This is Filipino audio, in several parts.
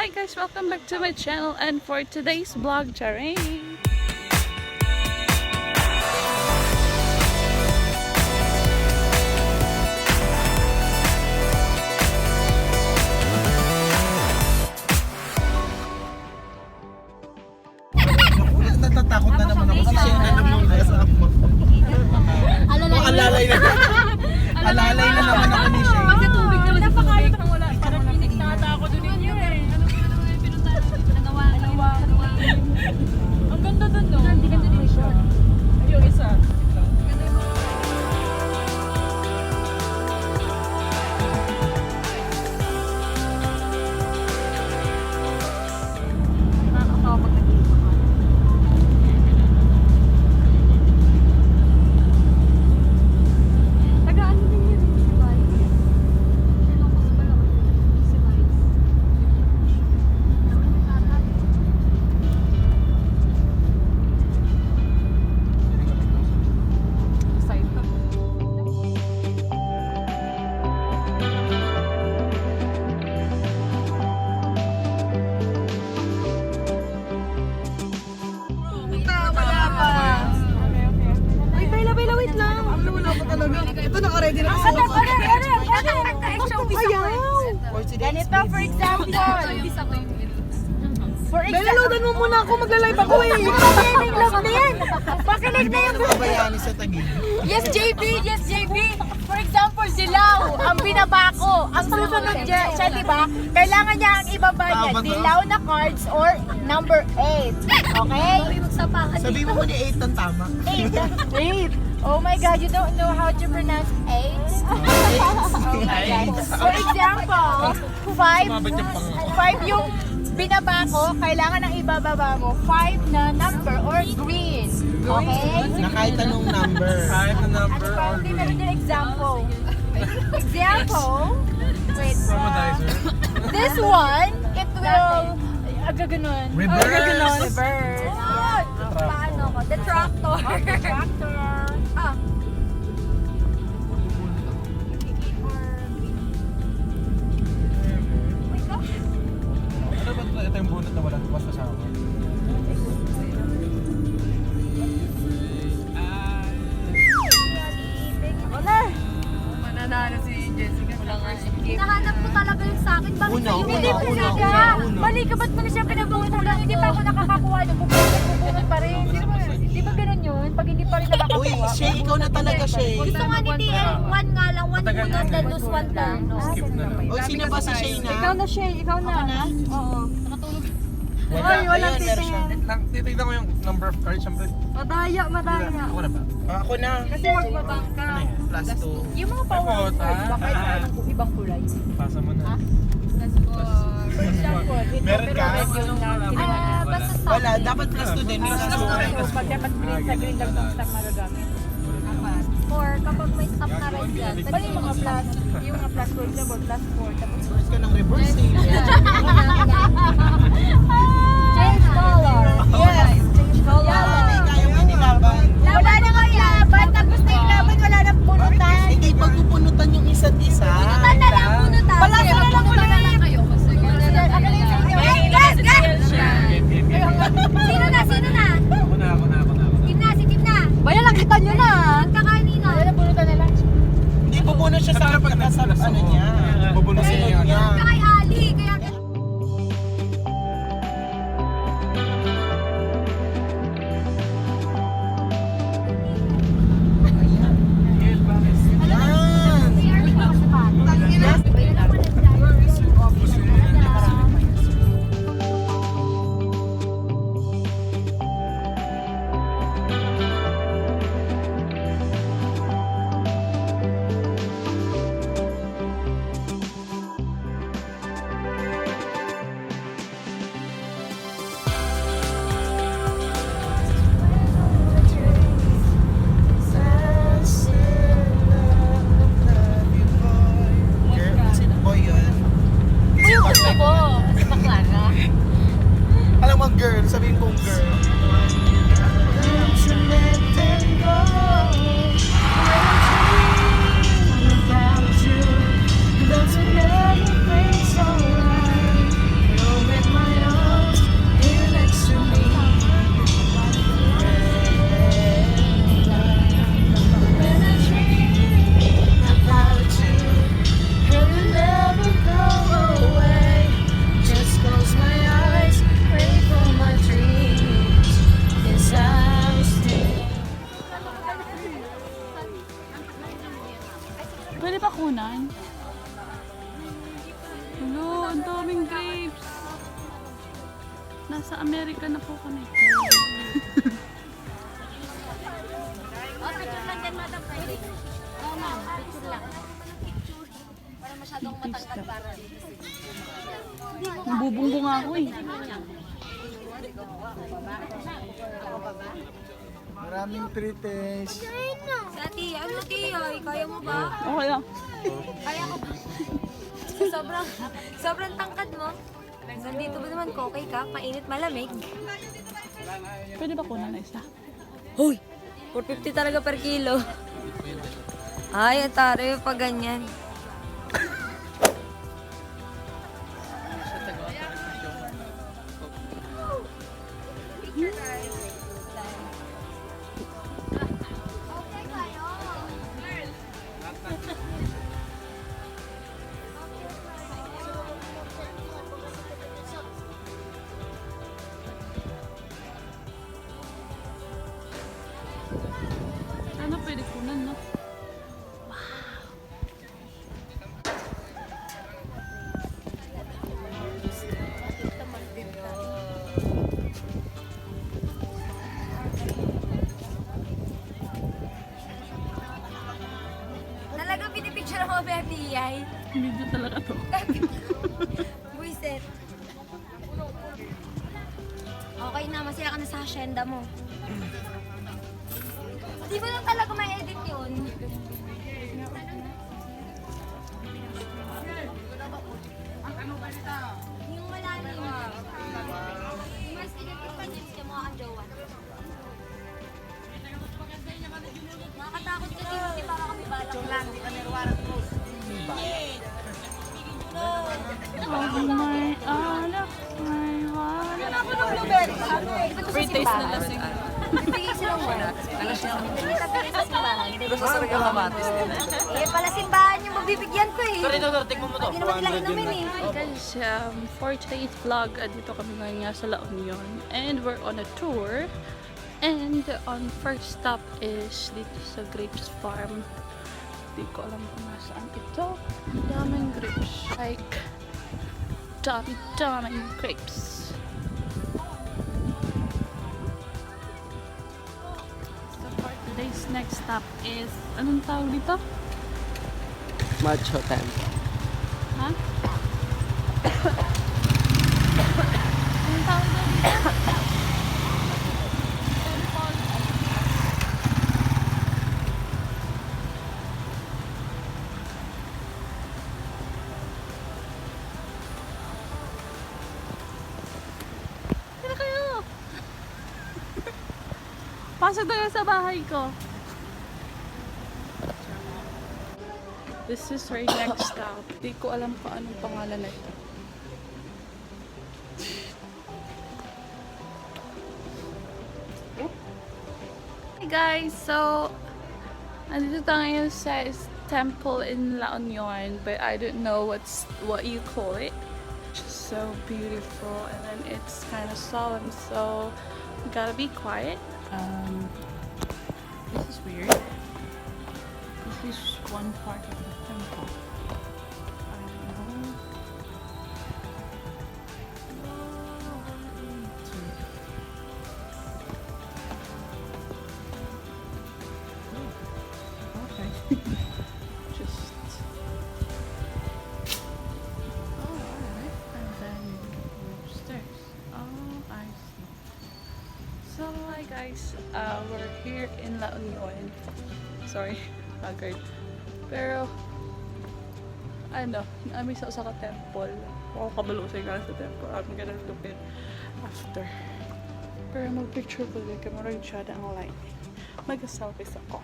Hi guys, welcome back to my channel, and for today's vlog, charing! Natatakot na naman ako kasi siya na naman kasama. Alalay na. Alalay na naman ako ni Shay. Kasi tubig naman sa tubig. Parang pinik na ata ako dun yun eh. Ano yung pinuntahan? Nanawa. Ang ganda dun no? Hindi ganda din siya. Yung isa. Ito naka-ready na kasi. Ganito, for example. Laloadan mo muna ako, magla-live ako eh. Pakinig na yung Kabayani sa Taguig. Yes, JB. For example, dilaw, ang binabako. Ang susunod siya, diba? Kailangan niya ang ibaba niya. Dilaw na cards or number 8. Okay? Sabi mo muna 8 ang tama. 8. Oh my God, you don't know how to pronounce 8? Oh my God. For example, 5 yung binabako, kailangan ang ibababa mo 5 na number or green. Okay? Na kahit anong number. Kahit anong number Ano pa? Hindi meron din example. Wait. This one, it will agaganon. Reverse. Paano ko? The tractor. Ano ba ito yung bunot na wala basta sa ako? Mananalo si Jessica. Hinahanap ko talaga yung sa akin. Bakit Una, sa'yo? una, Hindi una, ka. una. Mali ka, ba't mo na siya pinabungulan? Hindi pa ako nakakakuha ng bubunot pa rin. Di ba ganun yun? Pag hindi pa rin Uy, nakakakuha. Shay, ikaw na talaga, Shay. Gusto nga ni TL, one nga lang, one Matagal bunot, na then yun. lose one turn. Skip na lang. Uy, sino ba si Shay na? Ikaw na, Shay. Ikaw na. Oo. Wala, walang ayan, meron siya. Titignan ko yung number of cards, syempre. Madaya. Ako na ba? Ako na. Kasi magbabang ka. Ano yan? Plus 2. Yung mga power cards, baka ito ibang kulay. Pasa mo na. For example, ito, Meron ka? pero red yung basta stop. Wala, dapat plus 2 din. May plus 2 rin. Pag dapat green sa green lang ng stock magagamit. Or kapag may stock na red dyan, pwede yung mga plus, for example, plus 4. Tapos First ka ng reverse eh. change color. Yes, change color. Kaya mo nilaban. Wala na nga ilaban, tapos na ilaban, wala nang punutan. Hindi pagpupunutan yung isa't isa. Punutan na lang, punutan. Wala na lang ulit. kayo kasi Sino na? Ako na. Team na. Bayan lang kita nyo na. Kakanina. Wala na punutan na lang. Hindi pupunot siya sa Pag ano niya. Bubunusin Sunod niya. niya. Kay Ali, kaya Nasa Amerika na po kami. Picture lang yan, madam. Oo, ma'am. Picture lang. Para masyadong matangkad para dito. Nabubunggo nga ako eh. Maraming treats. Dati, ano Iyay? Kaya mo ba? Okay lang. Kaya ko ba? sobrang tangkad mo. Nandito ba naman okay ka? Mainit malamig. Pwede ba kunan na isa? Hoy! 450 talaga per kilo. Ay, atare pag ganyan. Ano pwede kunan, no? Talagang pinipicture mo, baby, Iyay. Video talaga to. Buisit. Okay na, masaya ka na sa hacienda mo. Di ba lang talaga may edit yun? Yung malalim. Mas pinipit pa niya siya mga kanjawan. Nakakatakot kasi hindi para kami balak lang. Oh my alak, my wallet. Ano ako ng blueberry? Free taste na lasing. Bibigay silang wala. Hindi tapos sa simbahan. Gusto sa rin kamatis din. Eh, pala simbahan yung mabibigyan ko eh. Sorry, tikmo mo to. Hindi naman sila inumin eh. Guys, for today's vlog, dito kami ngayon nga sa La Union. And we're on a tour. And on first stop is dito sa Grapes Farm. Hindi ko alam kung nasaan ito. Daming grapes. Like, daming grapes. So for today's next stop is, anong tawag dito? Macho time. Ha? Anong tawag dito? Pasok tayo sa bahay ko. This is our next stop. Di ko alam kung anong pangalan na ito. Hey guys, so nandito tayo ngayon sa temple in La Union, but I don't know what you call it. Just so beautiful, and then it's kind of solemn, so we gotta be quiet. This is weird. This is one part of the temple. I don't know. Okay. Just. Oh, alright. And then upstairs. Oh, I see. So, hi guys. We're here in La Union. Sorry, haggard. Pero, ano, naamiss ako sa temple. Ako kabalusay nga sa temple. I'm gonna look it after. Pero mag-picture ko din. Kamarang siya ang light. Mag-selfies ako.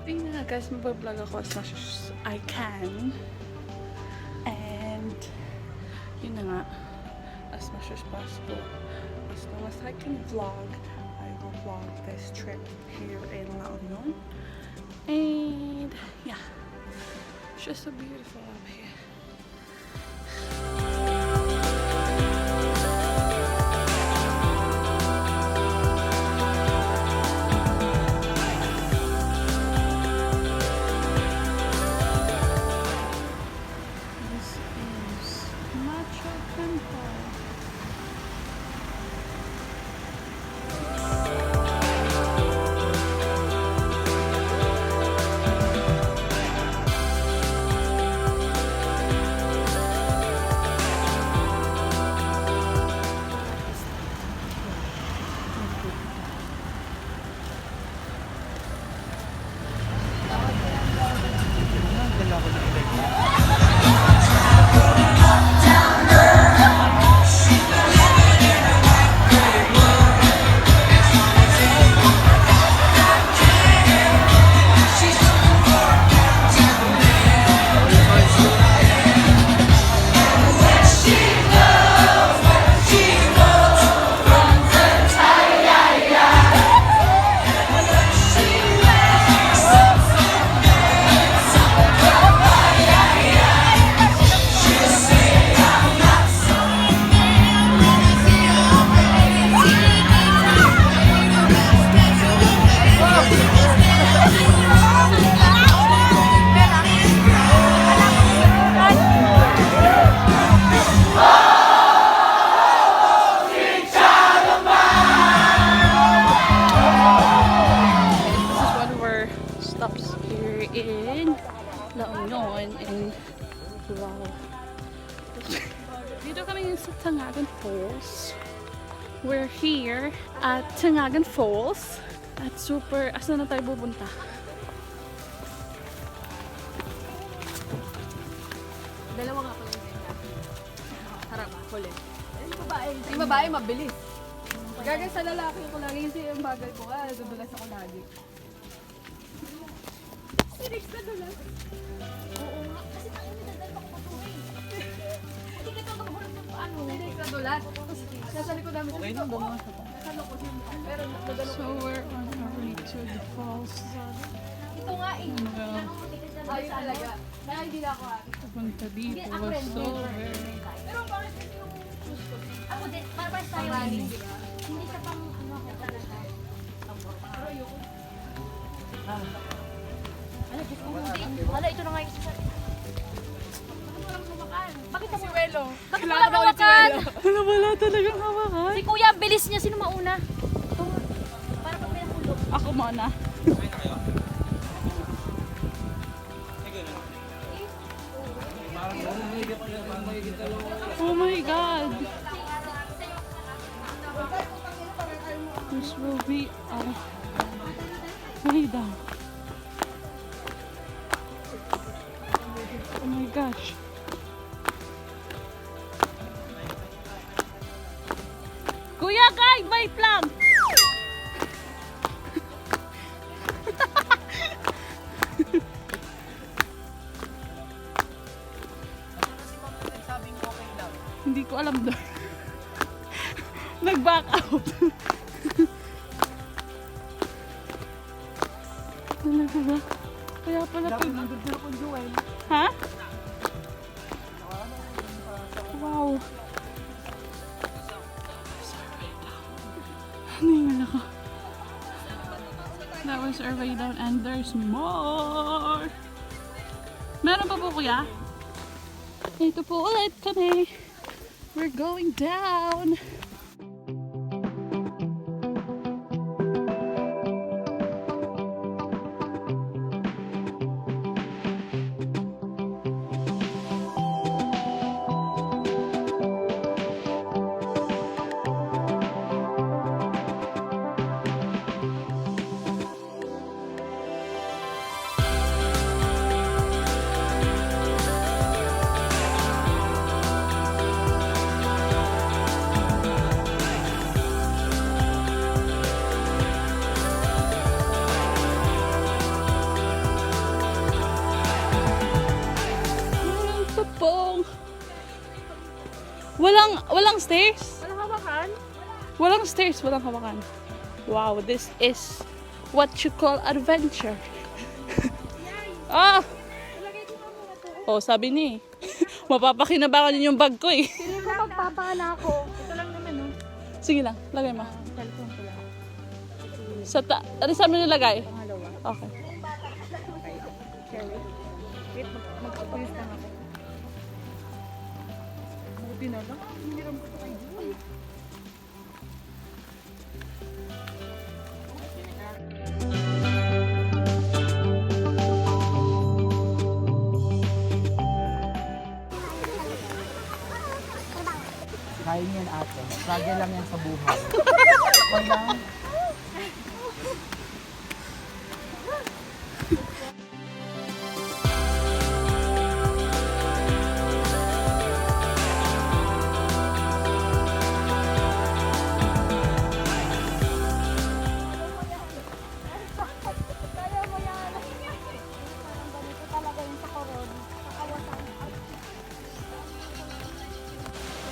Tingnan nga guys, mag-vlog ako as much as I can. And, yun na nga, as much as possible. As long as I can vlog, I will vlog this trip here in La Union. And yeah, it's just so beautiful up here. This is Macho Temple. kami sa Tangagan Falls. We're here at Tangagan Falls. At super, asa na tayo pupunta? Dalawa nga pala yung ganyan. Harap, huli. Yung babae, mabilis. Gagay sa lalaki ko lagi kasi yung bagal ko. Dudulas ako lagi. Serious na dulas? Oo nga. Kasi tayo nagdadal ako patuloy. Hindi ka ito magulong ng paano. Serious na dulas? Nasa likod namin. Okay lang, dumas. Nasa likod yun. Pero nadalo ko. So we're on our way to the falls. Ito nga eh. Ayun talaga. Kaya hindi na ako Pupunta dito. So very... Pero bakit kasi yung shoes ko? Ako din, para tayo Running. hindi siya pang ano ako talaga. Pero ayoko. Ano, Diyos ko, hindi. Wala, ito na nga yung isa. Bakit si Welo? Bakit wala hawakan? Wala talagang hawakan. Si Kuya, ang bilis niya. Sino mauna? Ito. Para pag pinahulog. Ako muna. Oh my God! This will be way down. Oh my gosh. Kuya, guide, wait lang! Hindi ko alam doon. Nag-back out. Talaga ba? Kaya pala pag... Ha? Wow. Ano yung ako? That was our way down and there's more. Meron pa po kuya? Ito po ulit kami. We're going down. Walang stairs? Walang hawakan? Walang stairs, walang hawakan. Wow, this is what you call adventure. Ah! Oh, sabi ni. Mapapakinabangan yun yung bag ko eh. Hindi ko magpapana ako. Ito lang naman, no? Sige lang, lagay mo. Cellphone ko lang. Ano saan mo nilagay? Pangalawa. Okay. Cherry. Wait, magpapayos lang ako. Buti na lang. Hindi rin ko ito kayo. Kaya yan ate. Struggle lang yan sa buhay. Wala.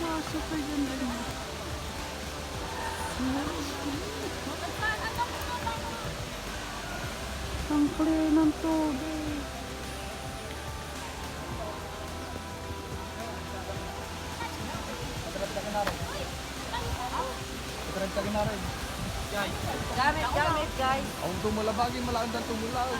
Wow, super ganda niya. Ang clear ng tubig. Pagkaragtagin na rin. Gamit, guys. Ang tumulabagin, malakad ang tumulaw.